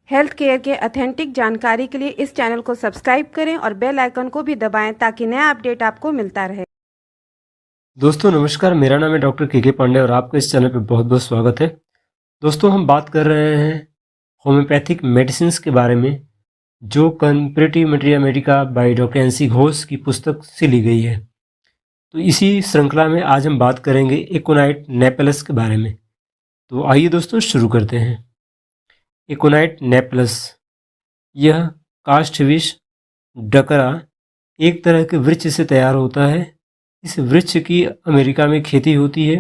Health care के authentic जानकारी के लिए इस चैनल को सब्सक्राइब करें और बेल आइकन को भी दबाएं ताकि नया अपडेट आपको मिलता रहे। दोस्तों नमस्कार, मेरा नाम है डॉक्टर के पांडे और आपका इस चैनल पे बहुत बहुत स्वागत है। दोस्तों हम बात कर रहे हैं होम्योपैथिक मेडिसिन के बारे में, जो comparative materia Medica by doctor NC Ghosh की पुस्तक से ली गई है। तो इसी श्रृंखला में आज हम बात करेंगे एकोनाइट नेपेलस के बारे में। तो आइए दोस्तों शुरू करते हैं। एकोनाइट नेपेलस यह काष्ठविश डकरा एक तरह के वृक्ष से तैयार होता है। इस वृक्ष की अमेरिका में खेती होती है।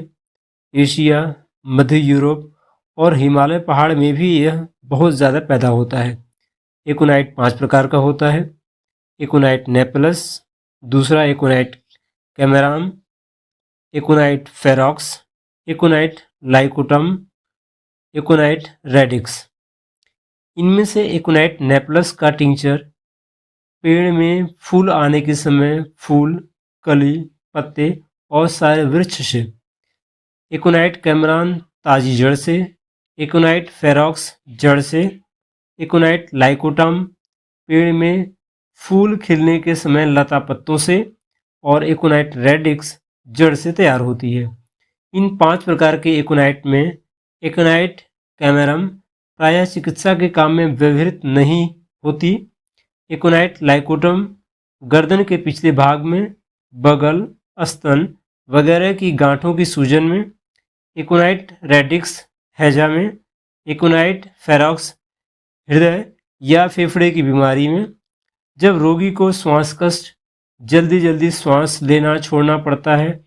एशिया, मध्य यूरोप और हिमालय पहाड़ में भी यह बहुत ज़्यादा पैदा होता है। एकोनाइट 5 प्रकार का होता है। एकोनाइट नेपेलस, दूसरा एकोनाइट कैमेराम, एकोनाइट फेरॉक्स, एकोनाइट लाइकोटम, एकोनाइट रेडिक्स। इनमें से एकोनाइट नेपेलस का टिंचर पेड़ में फूल आने के समय फूल, कली, पत्ते और सारे वृक्ष से, एकोनाइट कैमरान ताजी जड़ से, एकोनाइट फेरॉक्स जड़ से, एकोनाइट लाइकोटम पेड़ में फूल खिलने के समय लता पत्तों से और एकोनाइट रेडिक्स जड़ से तैयार होती है। इन 5 प्रकार के एकोनाइट में एकोनाइट कैमेरम प्रायः चिकित्सा के काम में व्यवहृत नहीं होती। एकोनाइट लाइकोटम गर्दन के पिछले भाग में, बगल, स्तन वगैरह की गांठों की सूजन में। एकोनाइट रेडिक्स हैजा में। एकोनाइट फेरॉक्स हृदय या फेफड़े की बीमारी में, जब रोगी को श्वास कष्ट, जल्दी श्वास लेना छोड़ना पड़ता है,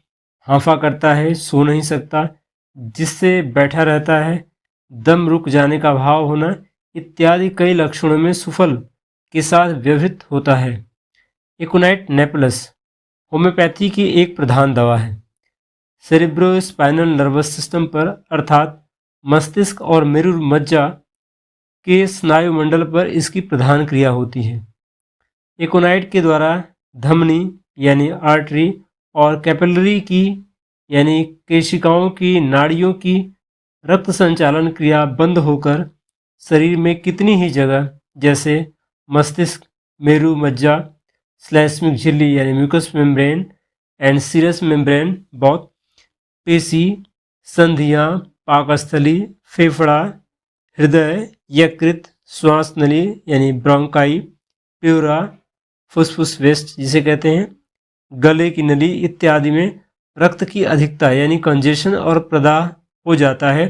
हांफा करता है, सो नहीं सकता, जिससे बैठा रहता है, दम रुक जाने का भाव होना इत्यादि कई लक्षणों में सुफल के साथ व्यवहृत होता है। एकोनाइट नेपेलस होम्योपैथी की एक प्रधान दवा है। सेरेब्रोस्पाइनल नर्वस सिस्टम पर अर्थात मस्तिष्क और मेरुर मज्जा के स्नायुमंडल पर इसकी प्रधान क्रिया होती है। एकोनाइट के द्वारा धमनी यानी आर्टरी और कैपिलरी की यानी केशिकाओं की नाड़ियों की रक्त संचालन क्रिया बंद होकर शरीर में कितनी ही जगह जैसे मस्तिष्क, मेरु मज्जा, श्लैष्मिक झिल्ली यानी mucus membrane and serous membrane, बहुत पेशी, संधियाँ, पाकस्थली, फेफड़ा, हृदय, यकृत, श्वास नली यानी ब्रोंकाई, प्यूरा, फुसफुस वेस्ट जिसे कहते हैं, गले की नली इत्यादि में रक्त की अधिकता यानी कंजेशन और प्रदाह हो जाता है।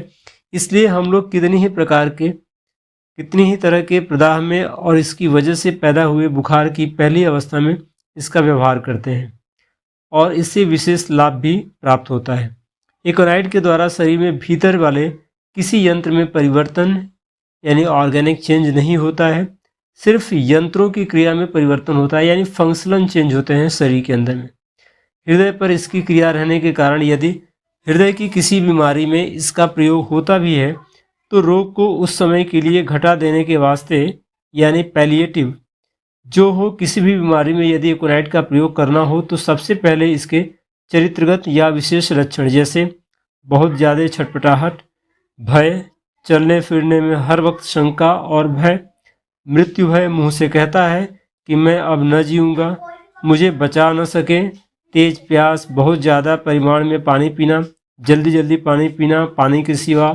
इसलिए हम लोग कितनी ही तरह के प्रदाह में और इसकी वजह से पैदा हुए बुखार की पहली अवस्था में इसका व्यवहार करते हैं और इससे विशेष लाभ भी प्राप्त होता है। एकोनाइट के द्वारा शरीर में भीतर वाले किसी यंत्र में परिवर्तन यानी ऑर्गेनिक चेंज नहीं होता है, सिर्फ यंत्रों की क्रिया में परिवर्तन होता है यानी फंक्शनल चेंज होते हैं शरीर के अंदर में। हृदय पर इसकी क्रिया रहने के कारण यदि हृदय की किसी बीमारी में इसका प्रयोग होता भी है तो रोग को उस समय के लिए घटा देने के वास्ते यानी पैलिएटिव जो हो, किसी भी बीमारी में यदि एकोनाइट का प्रयोग करना हो तो सबसे पहले इसके चरित्रगत या विशेष लक्षण जैसे बहुत ज़्यादा छटपटाहट, भय, चलने फिरने में हर वक्त शंका और भय, मृत्यु भय, मुंह से कहता है कि मैं अब न जीऊँगा, मुझे बचा न सके, तेज प्यास, बहुत ज़्यादा परिमाण में पानी पीना, जल्दी पानी पीना, पानी के सिवा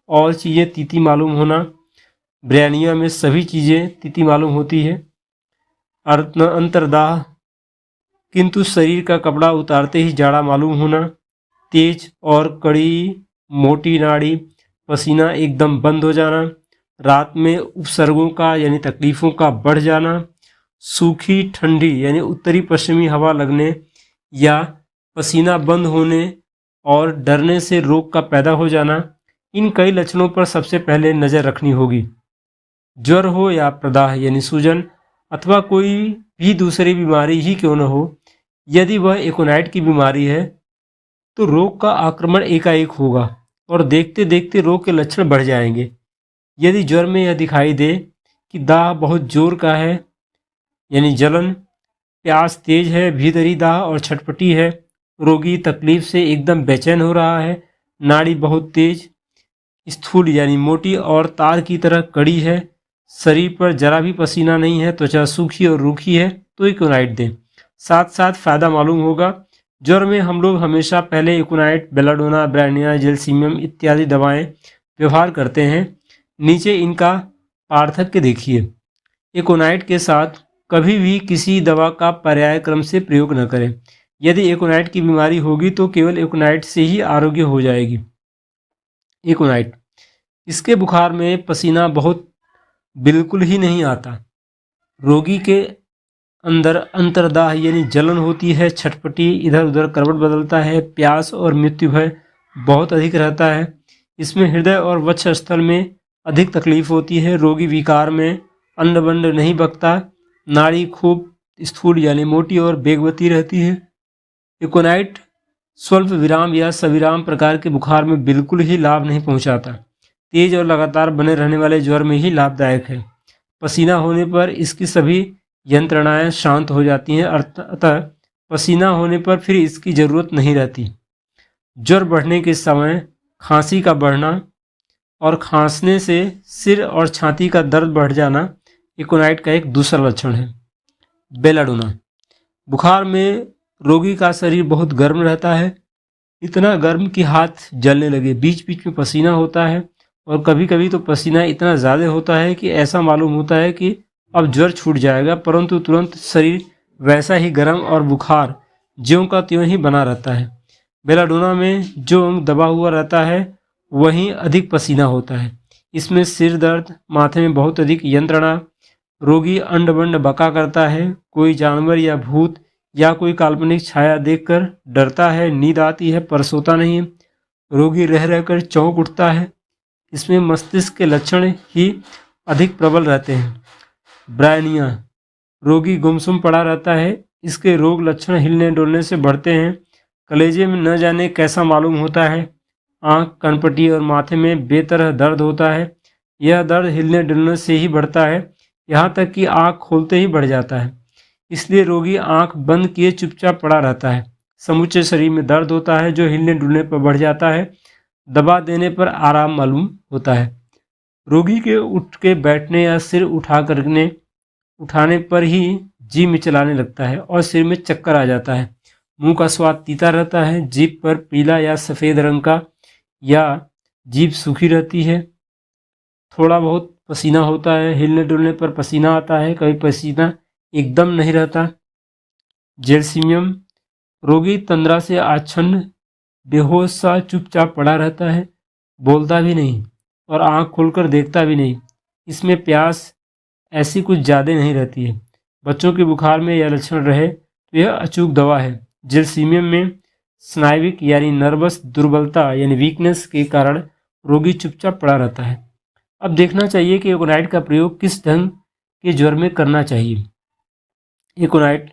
और चीज़ें तीती मालूम होना, ब्रैनिया में सभी चीज़ें तीती मालूम होती है, अंतर्दाह किंतु शरीर का कपड़ा उतारते ही जाड़ा मालूम होना, तेज और कड़ी मोटी नाड़ी, पसीना एकदम बंद हो जाना, रात में उपसर्गों का यानी तकलीफ़ों का बढ़ जाना, सूखी ठंडी यानी उत्तरी पश्चिमी हवा लगने या पसीना बंद होने और डरने से रोग का पैदा हो जाना। इन कई लक्षणों पर सबसे पहले नज़र रखनी होगी। ज्वर हो या प्रदाह यानी सूजन अथवा कोई भी दूसरी बीमारी ही क्यों न हो, यदि वह एकोनाइट की बीमारी है तो रोग का आक्रमण एकाएक होगा और देखते देखते रोग के लक्षण बढ़ जाएंगे। यदि ज्वर में यह दिखाई दे कि दाह बहुत जोर का है यानी जलन, प्यास तेज है, भीतरी दाह और छटपटी है, रोगी तकलीफ से एकदम बेचैन हो रहा है, नाड़ी बहुत तेज, स्थूल यानी मोटी और तार की तरह कड़ी है, शरीर पर जरा भी पसीना नहीं है, त्वचा सूखी और रूखी है, तो इकोनाइट दें। साथ साथ फ़ायदा मालूम होगा। ज्वर में हम लोग हमेशा पहले इकोनाइट, बेलाडोना, ब्रायनिया, जेलसीमियम इत्यादि दवाएं व्यवहार करते हैं। नीचे इनका पार्थक्य देखिए। इकोनाइट के साथ कभी भी किसी दवा का पर्याय क्रम से प्रयोग न करें। यदि इकोनाइट की बीमारी होगी तो केवल इकोनाइट से ही आरोग्य हो जाएगी। इकोनाइट, इसके बुखार में पसीना बहुत बिल्कुल ही नहीं आता। रोगी के अंदर अंतर्दाह यानी जलन होती है, छटपटी, इधर उधर करवट बदलता है, प्यास और मृत्यु भय बहुत अधिक रहता है। इसमें हृदय और वक्ष स्थल में अधिक तकलीफ होती है। रोगी विकार में अंडबंड नहीं बकता। नाड़ी खूब स्थूल यानी मोटी और वेगवती रहती है। इकोनाइट स्वल्प विराम या सविराम प्रकार के बुखार में बिल्कुल ही लाभ नहीं पहुंचाता। तेज और लगातार बने रहने वाले ज्वर में ही लाभदायक है। पसीना होने पर इसकी सभी यंत्रणाएं शांत हो जाती हैं, अतः पसीना होने पर फिर इसकी ज़रूरत नहीं रहती। ज्वर बढ़ने के समय खांसी का बढ़ना और खांसने से सिर और छाती का दर्द बढ़ जाना इकोनाइट का एक दूसरा लक्षण है। बेलाडोना, बुखार में रोगी का शरीर बहुत गर्म रहता है, इतना गर्म कि हाथ जलने लगे। बीच बीच में पसीना होता है और कभी कभी तो पसीना इतना ज़्यादा होता है कि ऐसा मालूम होता है कि अब ज्वर छूट जाएगा, परंतु तुरंत शरीर वैसा ही गर्म और बुखार ज्यों का त्यों ही बना रहता है। बेलाडोना में जो अंग दबा हुआ रहता है वहीं अधिक पसीना होता है। इसमें सिर दर्द, माथे में बहुत अधिक यंत्रणा, रोगी अंडबंड बका करता है, कोई जानवर या भूत या कोई काल्पनिक छाया देखकर डरता है, नींद आती है पर सोता नहीं है, रोगी रह रहकर चौंक उठता है। इसमें मस्तिष्क के लक्षण ही अधिक प्रबल रहते हैं। ब्रायनिया, रोगी गुमसुम पड़ा रहता है। इसके रोग लक्षण हिलने डुलने से बढ़ते हैं। कलेजे में न जाने कैसा मालूम होता है। आँख, कनपटी और माथे में बेतरह दर्द होता है। यह दर्द हिलने डुलने से ही बढ़ता है, यहाँ तक कि आँख खोलते ही बढ़ जाता है। इसलिए रोगी आँख बंद किए चुपचाप पड़ा रहता है। समूचे शरीर में दर्द होता है जो हिलने डुलने पर बढ़ जाता है। दबा देने पर आराम मालूम होता है। रोगी के उठ के बैठने या सिर उठाने पर ही जी मिचलाने लगता है और सिर में चक्कर आ जाता है। मुंह का स्वाद तीता रहता है। जीभ पर पीला या सफ़ेद रंग का या जीभ सूखी रहती है। थोड़ा बहुत पसीना होता है। हिलने डुलने पर पसीना आता है, कभी पसीना एकदम नहीं रहता। जेलसीमियम, रोगी तंद्रा से आच्छन्न बेहोश सा चुपचाप पड़ा रहता है, बोलता भी नहीं और आँख खोलकर देखता भी नहीं। इसमें प्यास ऐसी कुछ ज़्यादा नहीं रहती है। बच्चों के बुखार में यह लक्षण रहे तो यह अचूक दवा है। जेलसीमियम में स्नायविक यानी नर्वस दुर्बलता यानी वीकनेस के कारण रोगी चुपचाप पड़ा रहता है। अब देखना चाहिए कि इकोनाइट का प्रयोग किस ढंग के ज्वर में करना चाहिए। इकोनाइट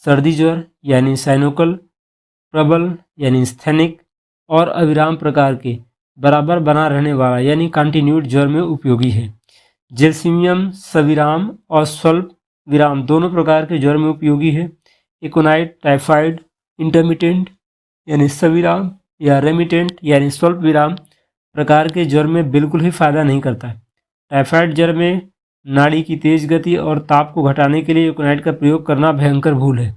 सर्दी ज्वर यानी साइनोकल, प्रबल यानी स्थैनिक और अविराम प्रकार के बराबर बना रहने वाला यानी कंटिन्यूड ज्वर में उपयोगी है। जेलसीमियम सविराम और स्वल्प विराम दोनों प्रकार के ज्वर में उपयोगी है। इकोनाइट टाइफाइड इंटरमिटेंट यानी सविराम या रेमिटेंट यानी स्वल्प विराम प्रकार के ज्वर में बिल्कुल ही फायदा नहीं करता है। टाइफाइड ज्वर में नाड़ी की तेज गति और ताप को घटाने के लिए इकोनाइट का प्रयोग करना भयंकर भूल है।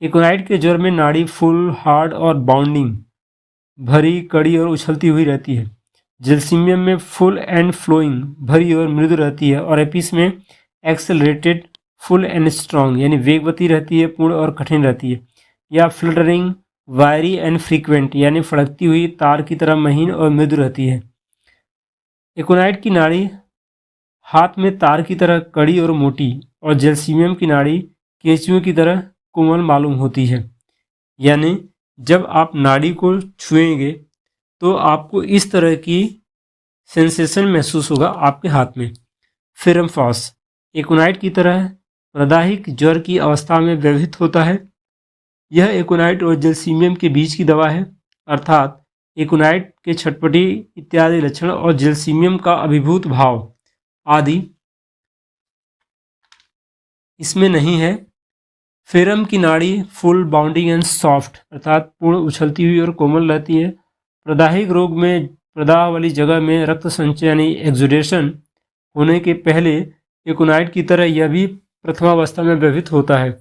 इकोनाइट के ज्वर में नाड़ी फुल, हार्ड और बाउंडिंग, भरी, कड़ी और उछलती हुई रहती है। जेलसीमियम में फुल एंड फ्लोइंग, भरी और मृदु रहती है। और एपिस में एक्सेलरेटेड, फुल एंड स्ट्रॉन्ग यानी वेगवती रहती है, पूर्ण और कठिन रहती है। या फ्लटरिंग, वायरी एंड फ्रीक्वेंट यानी फड़कती हुई तार की तरह महीन और मृदु रहती है। इकोनाइट की नाड़ी हाथ में तार की तरह कड़ी और मोटी और जेलसीमियम की नाड़ी केंचुओं की तरह कोमल मालूम होती है। यानी जब आप नाड़ी को छुएंगे तो आपको इस तरह की सेंसेशन महसूस होगा आपके हाथ में। फिरमफॉस इकोनाइट की तरह प्रदाहिक ज्वर की अवस्था में व्यवहित होता है। यह इकोनाइट और जेलसीमियम के बीच की दवा है, अर्थात इकोनाइट के छटपटी इत्यादि लक्षण और जेलसीमियम का अभिभूत भाव आदि इसमें नहीं है। फेरम की नाड़ी फुल, बाउंडिंग एंड सॉफ्ट अर्थात पूर्ण, उछलती हुई और कोमल रहती है। प्रदाहिक रोग में प्रदाह वाली जगह में रक्त संचय यानी एक्सुडेशन होने के पहले एकोनाइट की तरह यह भी प्रथमावस्था में व्यवहित होता है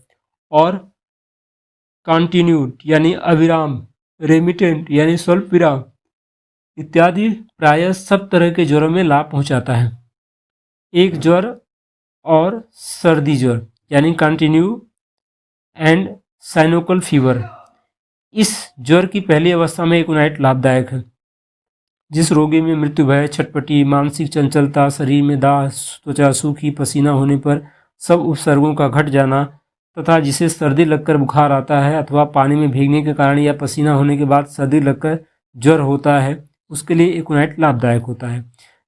और कॉन्टिन्यूड यानी अविराम, रेमिटेंट यानी स्वल्प विराम इत्यादि प्रायः सब तरह के ज्वरों में लाभ पहुंचाता है। एक ज्वर और सर्दी ज्वर यानी कंटिन्यू एंड साइनोकल फीवर, इस ज्वर की पहली अवस्था में एकोनाइट लाभदायक है। जिस रोगी में मृत्यु भय, छटपटी, मानसिक चंचलता, शरीर में दाह, त्वचा सूखी, पसीना होने पर सब उपसर्गों का घट जाना तथा जिसे सर्दी लगकर बुखार आता है अथवा पानी में भीगने के कारण या पसीना होने के बाद सर्दी लगकर ज्वर होता है, उसके लिए एकोनाइट लाभदायक होता है।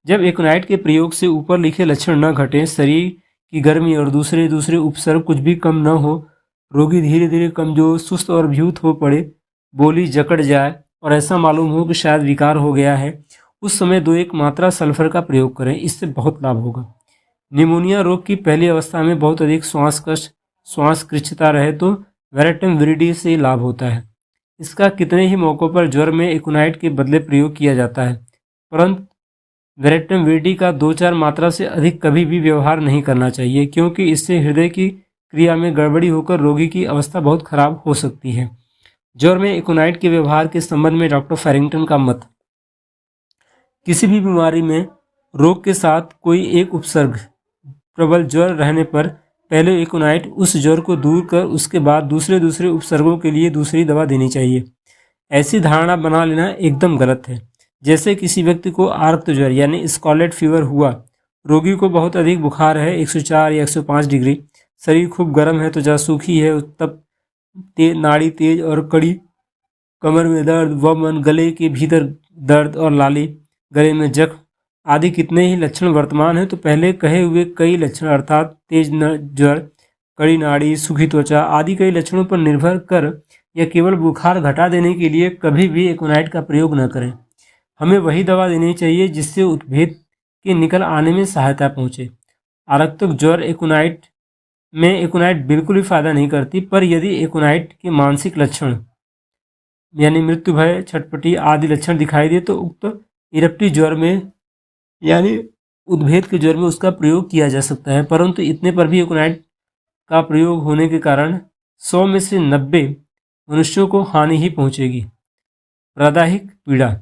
जब एकोनाइट के प्रयोग से ऊपर लिखे लक्षण न घटें, शरीर की गर्मी और दूसरे उपसर्ग कुछ भी कम न हो, रोगी धीरे धीरे कमजोर, सुस्त और भ्यूत हो पड़े, बोली जकड़ जाए और ऐसा मालूम हो कि शायद विकार हो गया है, उस समय 2-1 मात्रा सल्फर का प्रयोग करें, इससे बहुत लाभ होगा। निमोनिया रोग की पहली अवस्था में बहुत अधिक श्वास कष्ट, श्वास कृच्छता रहे तो वेरेटम विरिडी से लाभ होता है। इसका कितने ही मौक़ों पर ज्वर में एकोनाइट के बदले प्रयोग किया जाता है, परंतु वेरेटम विरिडी का 2-4 मात्रा से अधिक कभी भी व्यवहार नहीं करना चाहिए, क्योंकि इससे हृदय की क्रिया में गड़बड़ी होकर रोगी की अवस्था बहुत खराब हो सकती है। ज्वर में एकोनाइट के व्यवहार के संबंध में डॉक्टर फैरिंगटन का मत: किसी भी बीमारी में रोग के साथ कोई एक उपसर्ग प्रबल ज्वर रहने पर पहले एकोनाइट उस ज्वर को दूर कर उसके बाद दूसरे उपसर्गों के लिए दूसरी दवा देनी चाहिए। ऐसी धारणा बना लेना एकदम गलत है। जैसे किसी व्यक्ति को आर्क्त ज्वर यानी स्कारलेट फीवर हुआ, रोगी को बहुत अधिक बुखार है, 104 या 105 डिग्री, शरीर खूब गर्म है, त्वचा सूखी है, उत्तप नाड़ी तेज और कड़ी, कमर में दर्द, वमन, गले के भीतर दर्द और लाली, गले में जख्म आदि कितने ही लक्षण वर्तमान हैं, तो पहले कहे हुए कई लक्षण अर्थात तेज ज्वर, कड़ी नाड़ी, सूखी त्वचा आदि कई लक्षणों पर निर्भर कर या केवल बुखार घटा देने के लिए कभी भी एकोनाइट का प्रयोग न करें। हमें वही दवा देनी चाहिए जिससे उत्भेद के निकल आने में सहायता पहुँचे। आरक्तक ज्वर में एकोनाइट बिल्कुल भी फायदा नहीं करती, पर यदि एकोनाइट के मानसिक लक्षण यानी मृत्यु भय, छटपटी आदि लक्षण दिखाई दे तो उक्त इरप्टी ज्वर में यानी उद्भेद के ज्वर में उसका प्रयोग किया जा सकता है, परंतु इतने पर भी एकोनाइट का प्रयोग होने के कारण 100 में से 90 मनुष्यों को हानि ही पहुंचेगी। प्रादाहिक पीड़ा: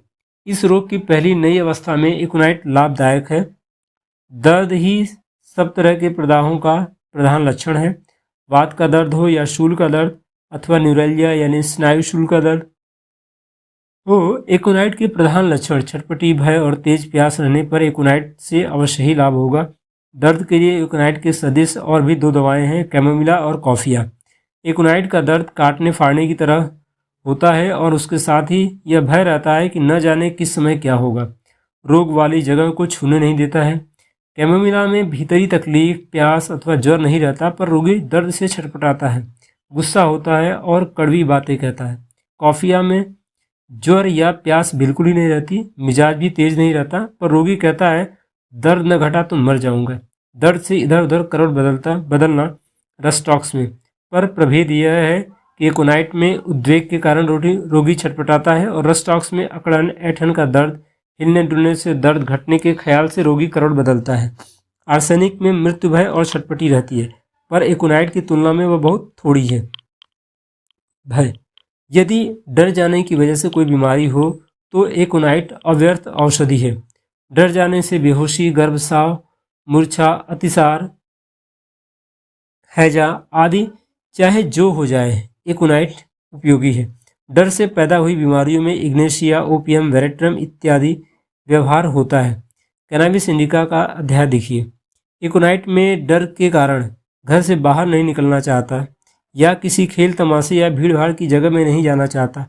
इस रोग की पहली नई अवस्था में एकोनाइट लाभदायक है। दर्द ही सब तरह के प्रदाहों का प्रधान लक्षण है। वात का दर्द हो या शूल का दर्द अथवा न्यूरैल्जिया यानी स्नायु शूल का दर्द हो, एकोनाइट के प्रधान लक्षण छटपटी, भय और तेज प्यास रहने पर एकोनाइट से अवश्य ही लाभ होगा। दर्द के लिए एकोनाइट के सदृश और भी 2 दवाएं हैं, कैमोमिला और कॉफिया। एकोनाइट का दर्द काटने फाड़ने की तरह होता है और उसके साथ ही यह भय रहता है कि न जाने किस समय क्या होगा। रोग वाली जगह को छूने नहीं देता है। कैमोमिला में भीतरी तकलीफ, प्यास अथवा ज्वर नहीं रहता, पर रोगी दर्द से छटपटाता है, गुस्सा होता है और कड़वी बातें कहता है। कॉफिया में ज्वर या प्यास बिल्कुल ही नहीं रहती, मिजाज भी तेज नहीं रहता, पर रोगी कहता है दर्द न घटा तो मर जाऊंगा। दर्द से इधर उधर करवट बदलना रस्टॉक्स में, पर प्रभेद यह है कि एकोनाइट में उद्वेग के कारण रोगी छटपटाता है और रस्टॉक्स में अकड़न, ऐंठन का दर्द, हिलने डुलने से दर्द घटने के ख्याल से रोगी करवट बदलता है। आर्सेनिक में मृत्यु भय और छटपटी रहती है, पर एकोनाइट की तुलना में वह बहुत थोड़ी है। भय: यदि डर जाने की वजह से कोई बीमारी हो तो एकोनाइट अव्यर्थ औषधि है। डर जाने से बेहोशी, गर्भस्राव, मूर्छा, अतिसार, हैजा आदि चाहे जो हो जाए, एकोनाइट उपयोगी है। डर से पैदा हुई बीमारियों में इग्नेशिया, ओपियम, वेरेट्रम इत्यादि व्यवहार होता है। कैनाबिस इंडिका का अध्याय देखिए। एकोनाइट में डर के कारण घर से बाहर नहीं निकलना चाहता या किसी खेल तमाशे या भीड़ भाड़ की जगह में नहीं जाना चाहता।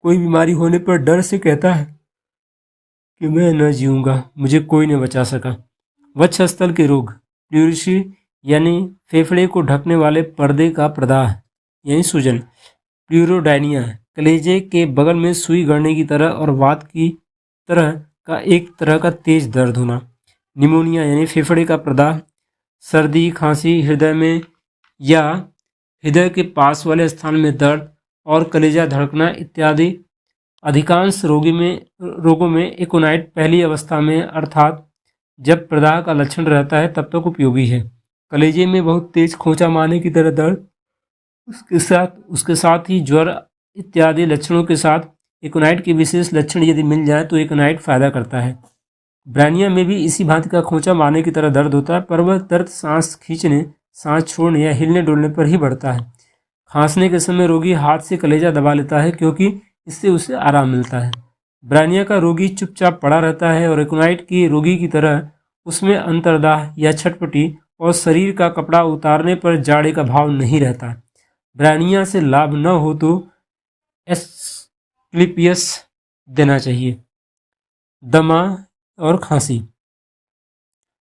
कोई बीमारी होने पर डर से कहता है कि मैं न जीऊँगा, मुझे कोई न बचा सका। वक्षस्थल के रोग: प्लूरिशी यानी फेफड़े को ढकने वाले पर्दे का प्रदाह यानी सूजन। प्लूरोडायनिया: कलेजे के बगल में सुई गड़ने की तरह और वात की तरह का एक तरह का तेज दर्द होना। निमोनिया यानी फेफड़े का प्रदाह। सर्दी, खांसी, हृदय में या हृदय के पास वाले स्थान में दर्द और कलेजा धड़कना इत्यादि। अधिकांश रोगों में एकोनाइट पहली अवस्था में अर्थात जब प्रदाह का लक्षण रहता है तब तक उपयोगी है। कलेजे में बहुत तेज खोंचा मारने की तरह दर्द, उसके साथ ही ज्वर इत्यादि लक्षणों के साथ एकोनाइट के विशेष लक्षण यदि मिल जाए तो एकोनाइट फायदा करता है। ब्रानिया में भी इसी भांति का खोंचा मारने की तरह दर्द होता है, पर वह दर्द सांस खींचने, सांस छोड़ने या हिलने डुलने पर ही बढ़ता है। खांसने के समय रोगी हाथ से कलेजा दबा लेता है क्योंकि इससे उसे आराम मिलता है। ब्रानिया का रोगी चुपचाप पड़ा रहता है और एकोनाइट की रोगी की तरह उसमें अंतर्दाह या छटपटी और शरीर का कपड़ा उतारने पर जाड़े का भाव नहीं रहता। ब्रानिया से लाभ न हो तो एस्क्लेपियस देना चाहिए। दमा और खांसी।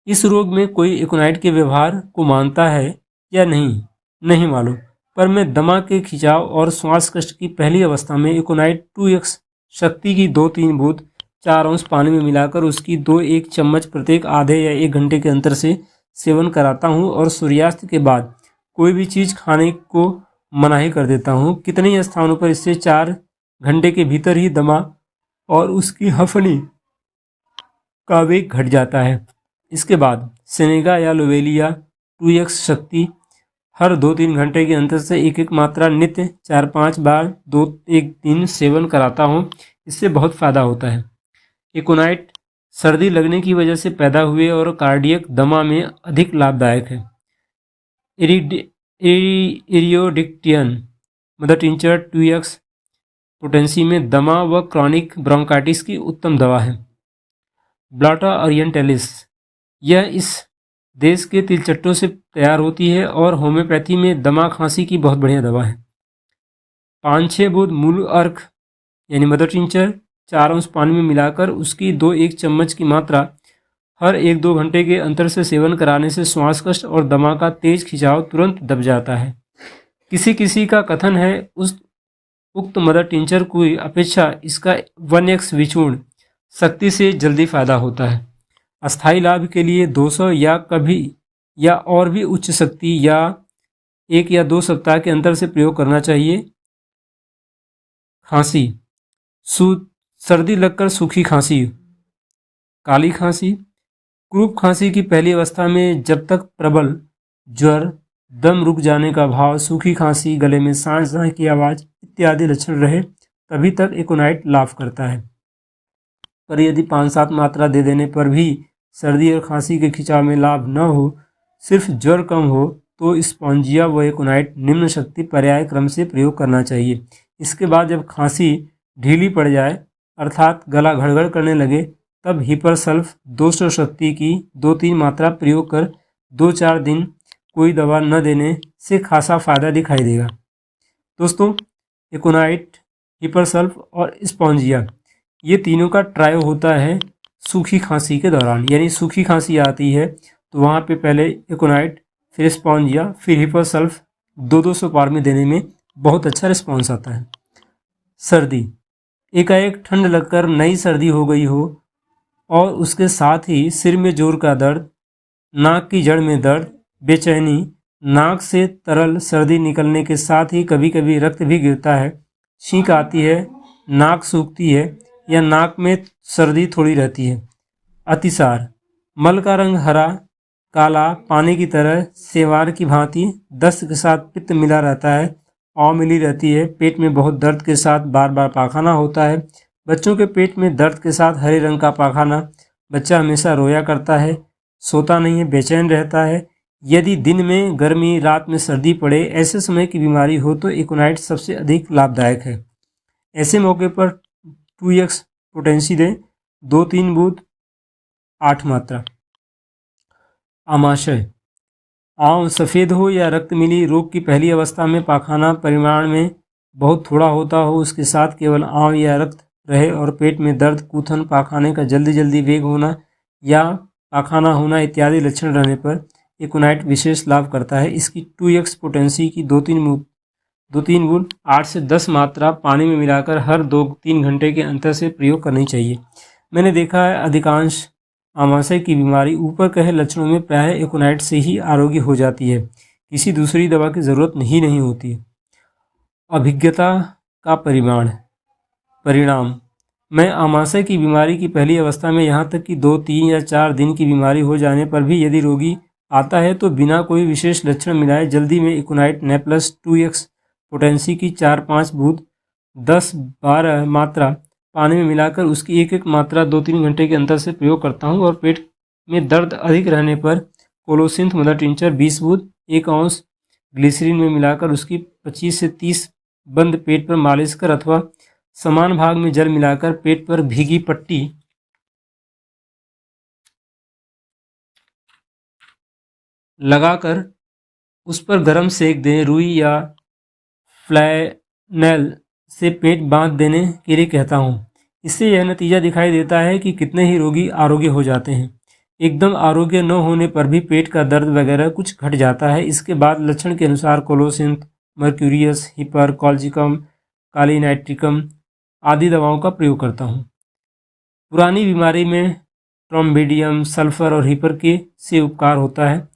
इस रोग में कोई एकोनाइट के व्यवहार को मानता है या नहीं मालूम, पर मैं दमा के खिंचाव और श्वास कष्ट की पहली अवस्था में एकोनाइट 2x शक्ति की 2-3 बूंद 4 औंस पानी में मिलाकर उसकी 2-1 चम्मच प्रत्येक आधे या 1 घंटे के अंतर से सेवन कराता हूँ और सूर्यास्त के बाद कोई भी चीज़ खाने को मनाही कर देता हूँ। कितने ही स्थानों पर इससे 4 घंटे के भीतर ही दमा और उसकी हफनी का वेग घट जाता है। इसके बाद सेनेगा या लोवेलिया 2x शक्ति हर 2-3 घंटे के अंतर से एक मात्रा नित्य 4-5 बार 2-1 दिन सेवन कराता हूँ। इससे बहुत फ़ायदा होता है। एकोनाइट सर्दी लगने की वजह से पैदा हुए और कार्डियक दमा में अधिक लाभदायक है। एरियोडिक्टियन मदर टिंचर 2x पोटेंसी में दमा व क्रॉनिक ब्रोंकाइटिस की उत्तम दवा है। ब्लाटा ओरिएंटलिस यह इस देश के तिलचट्टों से तैयार होती है और होम्योपैथी में दमा खांसी की बहुत बढ़िया दवा है। 5-6 बूंद मूल अर्क यानी मदर टिंचर 4 औंस पानी में मिलाकर उसकी 2-1 चम्मच की मात्रा हर 1-2 घंटे के अंतर से सेवन कराने से श्वास कष्ट और दमा का तेज खिंचाव तुरंत दब जाता है। किसी किसी का कथन है उक्त मदर टिंचर की अपेक्षा इसका 1x विचूर्ण शक्ति से जल्दी फायदा होता है। अस्थायी लाभ के लिए 200 या और भी उच्च शक्ति या 1 या 2 सप्ताह के अंतर से प्रयोग करना चाहिए। खांसी, सर्दी लगकर सूखी खांसी, काली खांसी, क्रूप खांसी की पहली अवस्था में जब तक प्रबल ज्वर, दम रुक जाने का भाव, सूखी खांसी, गले में सांस की आवाज़ इत्यादि लक्षण रहे तभी तक एकोनाइट लाभ करता है। पर यदि 5-7 मात्रा दे देने पर भी सर्दी और खांसी के खिंचाव में लाभ न हो, सिर्फ ज्वर कम हो, तो स्पॉन्जिया व एकोनाइट निम्न शक्ति पर्याय क्रम से प्रयोग करना चाहिए। इसके बाद जब खांसी ढीली पड़ जाए अर्थात गला घड़घड़ करने लगे तब हिपरसल्फ 200 शक्ति की 2-3 मात्रा प्रयोग कर 2-4 दिन कोई दवा न देने से खासा फ़ायदा दिखाई देगा। दोस्तों, एकोनाइट, हिपरसल्फ और स्पॉन्जिया ये तीनों का ट्रायो होता है सूखी खांसी के दौरान। यानी सूखी खांसी आती है तो वहाँ पे पहले एकोनाइट, फिर स्पॉन्जिया, फिर हिपरसल्फ 200 पार में देने में बहुत अच्छा रिस्पॉन्स आता है। सर्दी, एकाएक ठंड लगकर नई सर्दी हो गई हो और उसके साथ ही सिर में जोर का दर्द, नाक की जड़ में दर्द, बेचैनी, नाक से तरल सर्दी निकलने के साथ ही कभी कभी रक्त भी गिरता है, छींक आती है, नाक सूखती है या नाक में सर्दी थोड़ी रहती है। अतिसार, मल का रंग हरा काला पानी की तरह सेवार की भांति, दस्त के साथ पित्त मिला रहता है, पाँव मिली रहती है, पेट में बहुत दर्द के साथ बार बार पाखाना होता है। बच्चों के पेट में दर्द के साथ हरे रंग का पाखाना, बच्चा हमेशा रोया करता है, सोता नहीं है, बेचैन रहता है। यदि दिन में गर्मी, रात में सर्दी पड़े, ऐसे समय की बीमारी हो तो एकोनाइट सबसे अधिक लाभदायक है। ऐसे मौके पर 2x पोटेंसी दें, 2-3 बूंद 8 मात्रा। आमाशय, आंव सफ़ेद हो या रक्त मिली, रोग की पहली अवस्था में पाखाना परिमाण में बहुत थोड़ा होता हो, उसके साथ केवल आंव या रक्त रहे और पेट में दर्द, कूथन, पाखाने का जल्दी जल्दी वेग होना या पाखाना होना इत्यादि लक्षण रहने पर एकोनाइट विशेष लाभ करता है। इसकी 2x पोटेंसी की 2-3 बूंद 8 से 10 मात्रा पानी में मिलाकर हर 2-3 घंटे के अंतर से प्रयोग करनी चाहिए। मैंने देखा है अधिकांश आमाशय की बीमारी ऊपर कहे लक्षणों में प्रायः एकोनाइट से ही आरोग्य हो जाती है, किसी दूसरी दवा की ज़रूरत नहीं होती। अभिज्ञता का परिणाम, मैं आमाशय की बीमारी की पहली अवस्था में यहाँ तक कि 2, 3 या 4 दिन की बीमारी हो जाने पर भी यदि रोगी आता है तो बिना कोई विशेष लक्षण मिलाए जल्दी में इकोनाइट नेप्लस 2x पोटेंसी की 4-5 बूंद 10-12 मात्रा पानी में मिलाकर उसकी एक मात्रा 2-3 घंटे के अंतर से प्रयोग करता हूँ और पेट में दर्द अधिक रहने पर कोलोसिंथ मदर टिंचर 20 बूंद 1 औंस ग्लिसरीन में मिलाकर उसकी 25 से 30 बंद पेट पर मालिश कर अथवा समान भाग में जल मिलाकर पेट पर भीगी पट्टी लगाकर उस पर गर्म सेक दें। रुई या फ्लैनेल से पेट बांध देने के लिए कहता हूँ। इससे यह नतीजा दिखाई देता है कि कितने ही रोगी आरोग्य हो जाते हैं। एकदम आरोग्य न होने पर भी पेट का दर्द वगैरह कुछ घट जाता है। इसके बाद लक्षण के अनुसार कोलोसिंथ, मर्क्यूरियस, हिपर, कॉल्जिकम, कालीनाइट्रिकम आदि दवाओं का प्रयोग करता हूँ। पुरानी बीमारी में ट्रोम्बिडियम, सल्फर और हिपर के से उपकार होता है।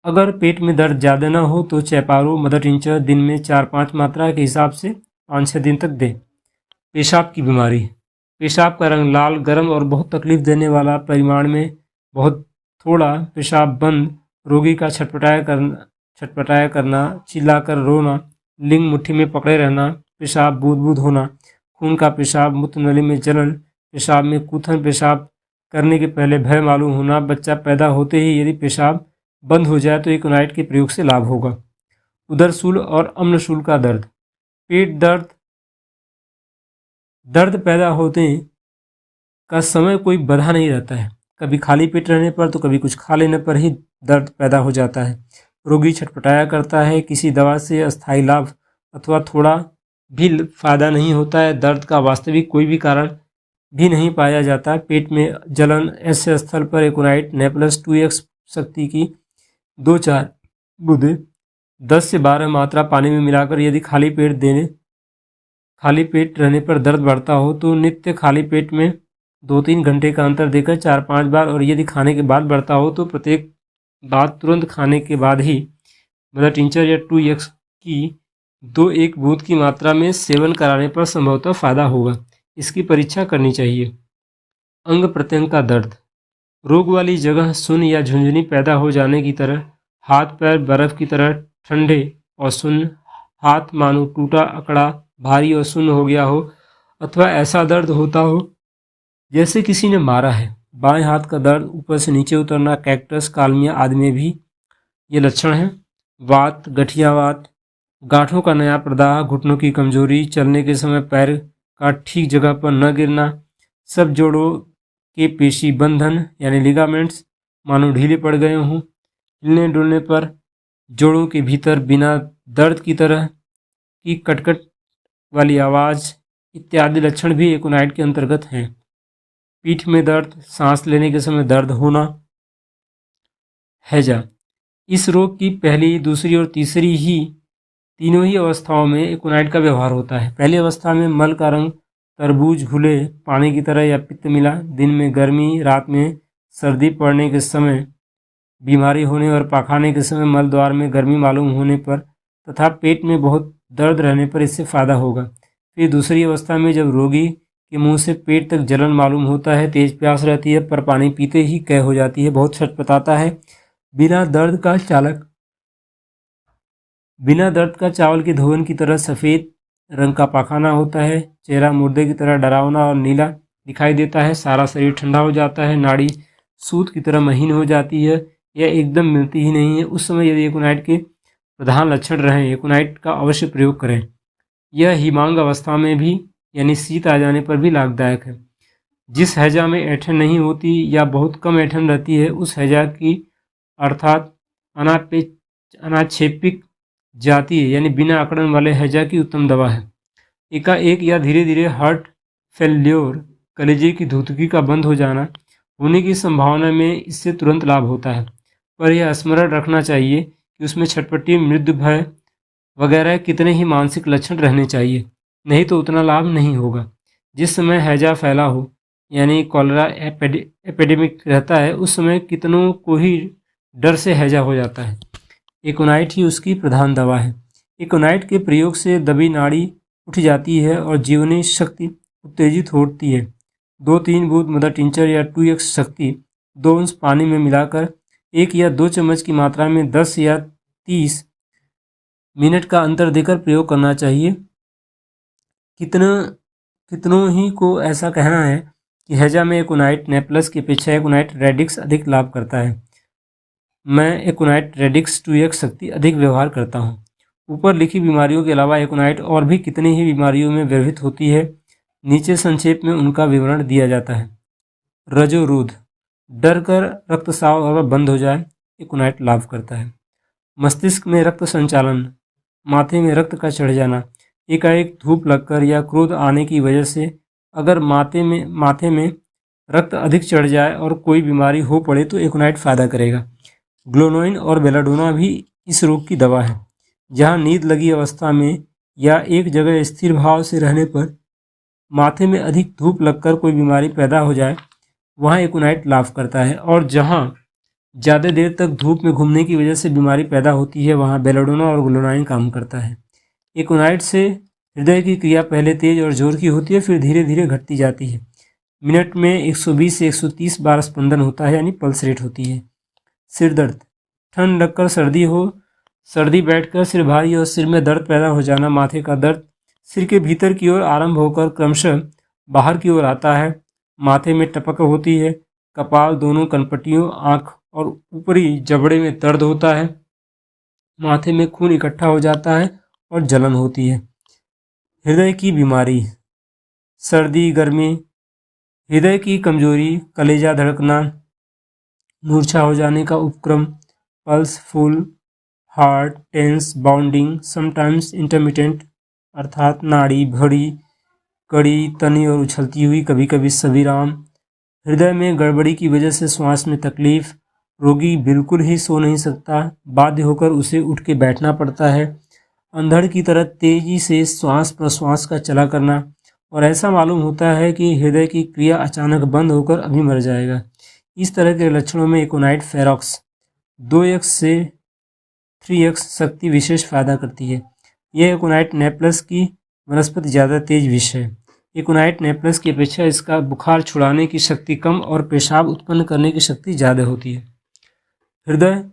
अगर पेट में दर्द ज़्यादा न हो तो चैपारो मदर टिंचर दिन में 4-5 मात्रा के हिसाब से 5-6 दिन तक दें। पेशाब की बीमारी। पेशाब का रंग लाल, गर्म और बहुत तकलीफ देने वाला, परिमाण में बहुत थोड़ा पेशाब बंद, रोगी का छटपटाया करना, चिल्लाकर रोना, लिंग मुट्ठी में पकड़े रहना, पेशाब बूंद-बूंद होना, खून का पेशाब, मूत्रनली में जलन, पेशाब में कूथन, पेशाब करने के पहले भय मालूम होना, बच्चा पैदा होते ही यदि पेशाब बंद हो जाए तो इकोनाइट के प्रयोग से लाभ होगा। उदरशूल और अम्लशूल का दर्द। पेट दर्द पैदा होते का समय कोई बंधा नहीं रहता है। कभी खाली पेट रहने पर तो कभी कुछ खा लेने पर ही दर्द पैदा हो जाता है। रोगी छटपटाया करता है। किसी दवा से अस्थायी लाभ अथवा थोड़ा भी फायदा नहीं होता है। दर्द का वास्तविक कोई भी कारण भी नहीं पाया जाता। पेट में जलन, ऐसे स्थल पर इकोनाइट नेप्लस 2x शक्ति की 2-4 बूंदें 10 से 12 मात्रा पानी में मिलाकर यदि खाली पेट रहने पर दर्द बढ़ता हो तो नित्य खाली पेट में 2-3 घंटे का अंतर देकर 4-5 बार, और यदि खाने के बाद बढ़ता हो तो प्रत्येक बार तुरंत खाने के बाद ही मदर टिंचर या 2x की 2-1 बूंद की मात्रा में सेवन कराने पर संभवतः फायदा होगा। इसकी परीक्षा करनी चाहिए। अंग प्रत्यंग का दर्द। रोग वाली जगह सुन्न या झुंझुनी पैदा हो जाने की तरह, हाथ पैर बर्फ की तरह ठंडे और सुन्न, हाथ मानो टूटा अकड़ा भारी और सुन्न हो गया हो, अथवा ऐसा दर्द होता हो जैसे किसी ने मारा है। बाएं हाथ का दर्द, ऊपर से नीचे उतरना, कैक्टस, कालमिया आदि में भी ये लक्षण हैं। वात, गठियावात, गांठों का नया प्रदाह, घुटनों की कमजोरी, चलने के समय पैर का ठीक जगह पर न गिरना, सब जोड़ों के पेशी बंधन यानी लिगामेंट्स मानो ढीले पड़ गए हों, हिलने डुलने पर जोड़ों के भीतर बिना दर्द की तरह की कटकट वाली आवाज़ इत्यादि लक्षण भी इकोनाइट के अंतर्गत हैं। पीठ में दर्द, सांस लेने के समय दर्द होना, हैजा। इस रोग की पहली, दूसरी और तीनों ही अवस्थाओं में इकोनाइट का व्यवहार होता है। पहली अवस्था में मल का रंग तरबूज घुले पानी की तरह या पित्त मिला, दिन में गर्मी, रात में सर्दी पड़ने के समय, बीमारी होने और पाखाने के समय मल द्वार में गर्मी मालूम होने पर तथा पेट में बहुत दर्द रहने पर इससे फायदा होगा। फिर दूसरी अवस्था में जब रोगी के मुंह से पेट तक जलन मालूम होता है, तेज प्यास रहती है पर पानी पीते ही कै हो जाती है, बहुत छटपटाता है, बिना दर्द का चावल के धोवन की तरह सफ़ेद रंग का पाखाना होता है, चेहरा मुर्दे की तरह डरावना और नीला दिखाई देता है, सारा शरीर ठंडा हो जाता है, नाड़ी सूत की तरह महीन हो जाती है या एकदम मिलती ही नहीं है। उस समय यदि इकोनाइट के प्रधान लक्षण रहें, इकोनाइट का अवश्य प्रयोग करें। यह हिमांग अवस्था में भी यानी शीत आ जाने पर भी लाभदायक है। जिस हैजा में ऐंठन नहीं होती या बहुत कम ऐंठन रहती है, उस हैजा की अर्थात अनाक्षेपिक जाती है यानी बिना अकड़न वाले हैजा की उत्तम दवा है। एकाएक या धीरे धीरे हार्ट फेल्योर, कलेजे की धुतकी का बंद हो जाना होने की संभावना में इससे तुरंत लाभ होता है, पर यह स्मरण रखना चाहिए कि उसमें छटपटी, मृत्यु भय वगैरह कितने ही मानसिक लक्षण रहने चाहिए, नहीं तो उतना लाभ नहीं होगा। जिस समय हैजा फैला हो यानी कॉलरा एपिडेमिक रहता है, उस समय कितनों को ही डर से हैजा हो जाता है। इकोनाइट ही उसकी प्रधान दवा है। इकोनाइट के प्रयोग से दबी नाड़ी उठ जाती है और जीवनी शक्ति उत्तेजित होती है। 2-3 बूंद मदर टिंचर या 2x शक्ति 2 अंश पानी में मिलाकर 1 या 2 चम्मच की मात्रा में 10 या 30 मिनट का अंतर देकर प्रयोग करना चाहिए। कितनों ही को ऐसा कहना है कि हैजा में एकोनाइट नेप्लस की अपेक्षा एकोनाइट रेडिक्स अधिक लाभ करता है। मैं एकोनाइट रेडिक्स 2x शक्ति अधिक व्यवहार करता हूँ। ऊपर लिखी बीमारियों के अलावा एकोनाइट और भी कितनी ही बीमारियों में व्यवहित होती है। नीचे संक्षेप में उनका विवरण दिया जाता है। रजोरोध, डर कर रक्तस्राव अगर बंद हो जाए, एकोनाइट लाभ करता है। मस्तिष्क में रक्त संचालन, माथे में रक्त का चढ़ जाना, एकाएक धूप लगकर या क्रोध आने की वजह से अगर माथे में रक्त अधिक चढ़ जाए और कोई बीमारी हो पड़े तो एकोनाइट फ़ायदा करेगा। ग्लोनोइन और बेलाडोना भी इस रोग की दवा है। जहाँ नींद लगी अवस्था में या एक जगह स्थिर भाव से रहने पर माथे में अधिक धूप लगकर कोई बीमारी पैदा हो जाए, वहाँ एकोनाइट लाभ करता है। और जहाँ ज़्यादा देर तक धूप में घूमने की वजह से बीमारी पैदा होती है, वहाँ बेलाडोना और ग्लोनाइन काम करता है। एकोनाइट से हृदय की क्रिया पहले तेज और जोर की होती है, फिर धीरे धीरे घटती जाती है। मिनट में 120 से 130 बार स्पंदन होता है, यानी पल्स रेट होती है। सिर दर्द, ठंड लगकर सर्दी बैठकर सिर भारी और सिर में दर्द पैदा हो जाना, माथे का दर्द सिर के भीतर की ओर आरंभ होकर क्रमशः बाहर की ओर आता है, माथे में टपक होती है, कपाल, दोनों कनपटियों, आँख और ऊपरी जबड़े में दर्द होता है, माथे में खून इकट्ठा हो जाता है और जलन होती है। हृदय की बीमारी, सर्दी, गर्मी, हृदय की कमजोरी, कलेजा धड़कना, मूर्छा हो जाने का उपक्रम, pulse full, heart tense, bounding, sometimes intermittent अर्थात नाड़ी भरी, कड़ी, तनी और उछलती हुई, कभी कभी सविराम। हृदय में गड़बड़ी की वजह से श्वास में तकलीफ, रोगी बिल्कुल ही सो नहीं सकता, बाध्य होकर उसे उठ के बैठना पड़ता है, अंधड़ की तरह तेजी से श्वास प्रश्वास का चला करना, और ऐसा मालूम होता है कि हृदय की क्रिया अचानक बंद होकर अभी मर जाएगा। इस तरह के लक्षणों में एकोनाइट फेरॉक्स 2x से 3x शक्ति विशेष फायदा करती है। यह एकोनाइट नेप्लस की वनस्पति ज़्यादा तेज विष है। एकोनाइट नेप्लस की अपेक्षा इसका बुखार छुड़ाने की शक्ति कम और पेशाब उत्पन्न करने की शक्ति ज़्यादा होती है। हृदय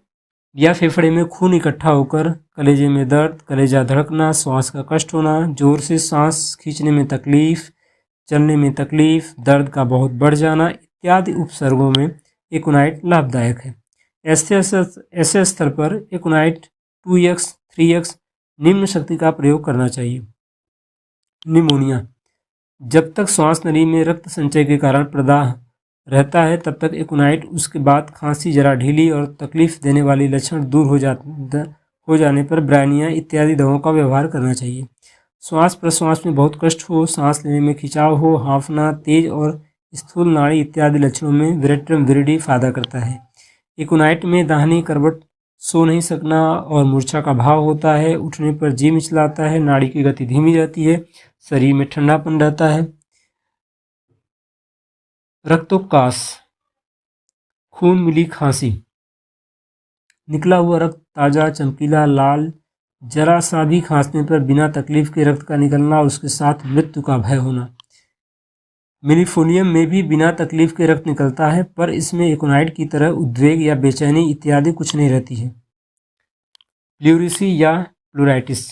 या फेफड़े में खून इकट्ठा होकर कलेजे में दर्द, कलेजा धड़कना, श्वास का कष्ट होना, जोर से सांस खींचने में तकलीफ, चलने में तकलीफ, दर्द का बहुत बढ़ जाना इत्यादि उपसर्गों में एकोनाइट लाभदायक है। ऐसे स्तर पर एकोनाइट 2x 3x निम्न शक्ति का प्रयोग करना चाहिए। निमोनिया, जब तक श्वास नली में रक्त संचय के कारण प्रदाह रहता है तब तक एकोनाइट, उसके बाद खांसी जरा ढीली और तकलीफ देने वाली लक्षण दूर हो जाने पर ब्रायनिया इत्यादि दवाओं का व्यवहार करना चाहिए। श्वास प्रश्वास में बहुत कष्ट हो, सांस लेने में खिंचाव हो, हांफना, तेज और स्थूल नाड़ी इत्यादि लक्षणों में विरेट्रम विरिडी फायदा करता है। एकोनाइट में दाहिनी करवट, सो नहीं सकना और मूर्छा का भाव होता है, उठने पर जी मिचलाता है, नाड़ी की गति धीमी रहती है, शरीर में ठंडापन रहता है। रक्तोपकाश, खून मिली खांसी, निकला हुआ रक्त ताज़ा, चमकीला, लाल, जरा सा भी खांसने पर बिना तकलीफ के रक्त का निकलना और उसके साथ मृत्यु का भय होना। मिलीफोलियम में भी बिना तकलीफ के रक्त निकलता है, पर इसमें एकोनाइट की तरह उद्वेग या बेचैनी इत्यादि कुछ नहीं रहती है। प्लूरिसी या प्लूराइटिस,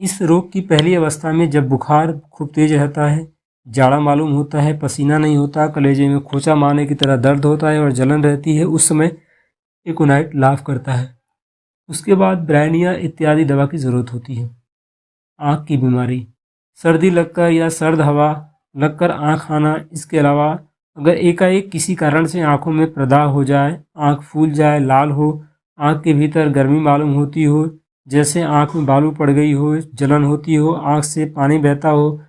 इस रोग की पहली अवस्था में जब बुखार खूब तेज रहता है, जाड़ा मालूम होता है, पसीना नहीं होता, कलेजे में खोचा मारने की तरह दर्द होता है और जलन रहती है, उस समय एकोनाइट लाभ करता है। उसके बाद ब्रायनिया इत्यादि दवा की ज़रूरत होती है। आँख की बीमारी, सर्दी लगकर या सर्द हवा लगकर आँख आना, इसके अलावा अगर एकाएक किसी कारण से आँखों में प्रदाह हो जाए, आँख फूल जाए, लाल हो, आँख के भीतर गर्मी मालूम होती हो, जैसे आँख में बालू पड़ गई हो, जलन होती हो, आँख से पानी बहता हो,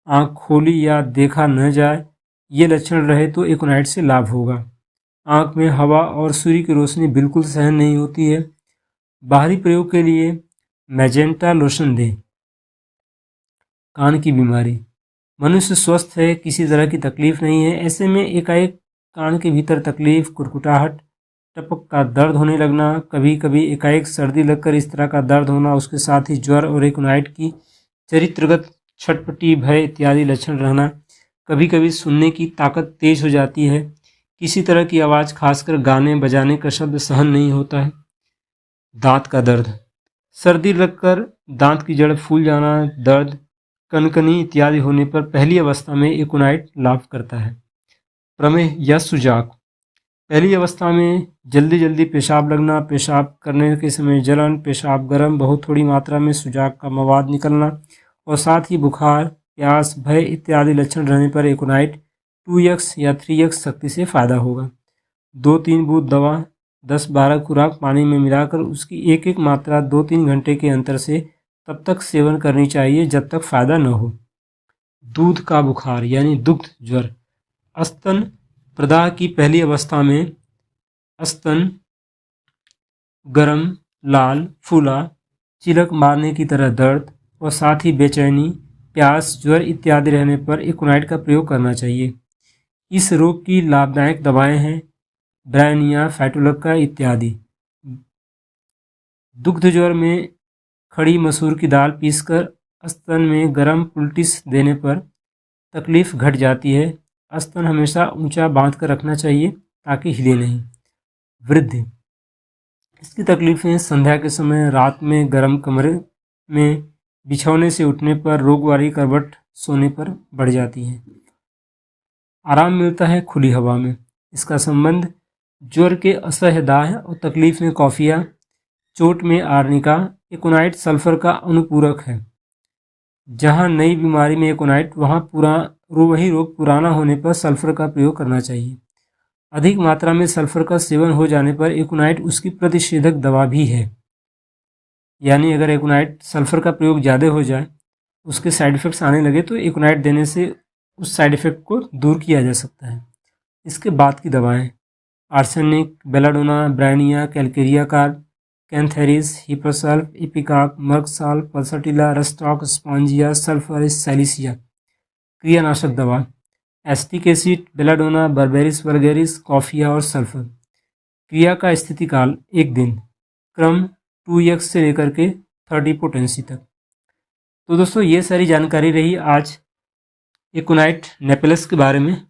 आँख खोली या देखा न जाए, ये लक्षण रहे तो एकोनाइट से लाभ होगा। आँख में हवा और सूर्य की रोशनी बिल्कुल सहन नहीं होती है, बाहरी प्रयोग के लिए मैजेंटा लोशन दें। कान की बीमारी, मनुष्य स्वस्थ है, किसी तरह की तकलीफ नहीं है, ऐसे में एकाएक कान के भीतर तकलीफ, कुरकुटाहट, टपक का दर्द होने लगना, कभी कभी एकाएक सर्दी लगकर इस तरह का दर्द होना, उसके साथ ही ज्वर और एकोनाइट की चरित्रगत छटपटी, भय इत्यादि लक्षण रहना, कभी कभी सुनने की ताकत तेज हो जाती है, किसी तरह की आवाज़ खासकर गाने बजाने का शब्द सहन नहीं होता है, दांत का दर्द, सर्दी लगकर दांत की जड़ फूल जाना, दर्द, कनकनी इत्यादि होने पर पहली अवस्था में एकोनाइट लाभ करता है। प्रमेह या सुजाक, पहली अवस्था में जल्दी जल्दी पेशाब लगना, पेशाब करने के समय जलन, पेशाब गर्म, बहुत थोड़ी मात्रा में सुजाक का मवाद निकलना और साथ ही बुखार, प्यास, भय इत्यादि लक्षण रहने पर एकोनाइट 2x या 3x शक्ति से फ़ायदा होगा। 2-3 बूंद दवा 10-12 खुराक पानी में मिलाकर उसकी एक एक मात्रा 2-3 घंटे के अंतर से तब तक सेवन करनी चाहिए जब तक फ़ायदा न हो। दूध का बुखार यानी दुग्ध ज्वर, स्तन प्रदाह की पहली अवस्था में स्तन गरम, लाल, फूला, चिलक मारने की तरह दर्द और साथ ही बेचैनी, प्यास, ज्वर इत्यादि रहने पर एकोनाइट का प्रयोग करना चाहिए। इस रोग की लाभदायक दवाएं हैं ब्रायनिया, फैटुलक्का इत्यादि। दुग्ध ज्वर में खड़ी मसूर की दाल पीसकर स्तन में गरम पुलटिस देने पर तकलीफ घट जाती है। स्तन हमेशा ऊंचा बांध कर रखना चाहिए ताकि हिले नहीं। वृद्धि, इसकी तकलीफें संध्या के समय, रात में गर्म कमरे में बिछौने से उठने पर, रोग वाली करवट सोने पर बढ़ जाती हैं। आराम मिलता है खुली हवा में। इसका संबंध ज्वर के असह्य दाह और तकलीफ में कॉफिया, चोट में आर्निका। एकोनाइट सल्फर का अनुपूरक है। जहां नई बीमारी में एकोनाइट, वहां वही रोग पुराना होने पर सल्फर का प्रयोग करना चाहिए। अधिक मात्रा में सल्फर का सेवन हो जाने पर एकोनाइट उसकी प्रतिषेधक दवा भी है। यानी अगर एकोनाइट सल्फर का प्रयोग ज़्यादा हो जाए, उसके साइड इफ़ेक्ट्स आने लगे तो एकोनाइट देने से उस साइड इफ़ेक्ट को दूर किया जा सकता है। इसके बाद की दवाएं arsenic, belladonna, bryonia, calcarea carb, cantharis, hepar sulph, ipecac, merc sol, pulsatilla, rhus tox, spongia, sulphuris, silicea. क्रियानाशक दवा acetic acid, belladonna, berberis vulgaris, coffea और सल्फर। क्रिया का स्थिति काल 1 दिन, क्रम 2x से लेकर के 30 पोटेंसी तक। तो दोस्तों ये सारी जानकारी रही आज एकोनाइट नेपेलस के बारे में,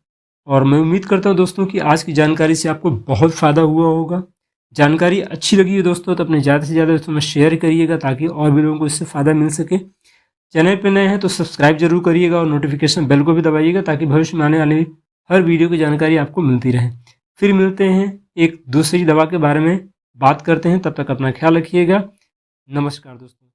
और मैं उम्मीद करता हूँ दोस्तों कि आज की जानकारी से आपको बहुत फ़ायदा हुआ होगा। जानकारी अच्छी लगी है दोस्तों तो अपने ज़्यादा से ज़्यादा दोस्तों में शेयर करिएगा ताकि और भी लोगों को इससे फ़ायदा मिल सके। चैनल पर नए हैं तो सब्सक्राइब जरूर करिएगा और नोटिफिकेशन बेल को भी दबाइएगा ताकि भविष्य में आने वाली हर वीडियो की जानकारी आपको मिलती रहे। फिर मिलते हैं एक दूसरी दवा के बारे में बात करते हैं, तब तक अपना ख्याल रखिएगा। नमस्कार दोस्तों।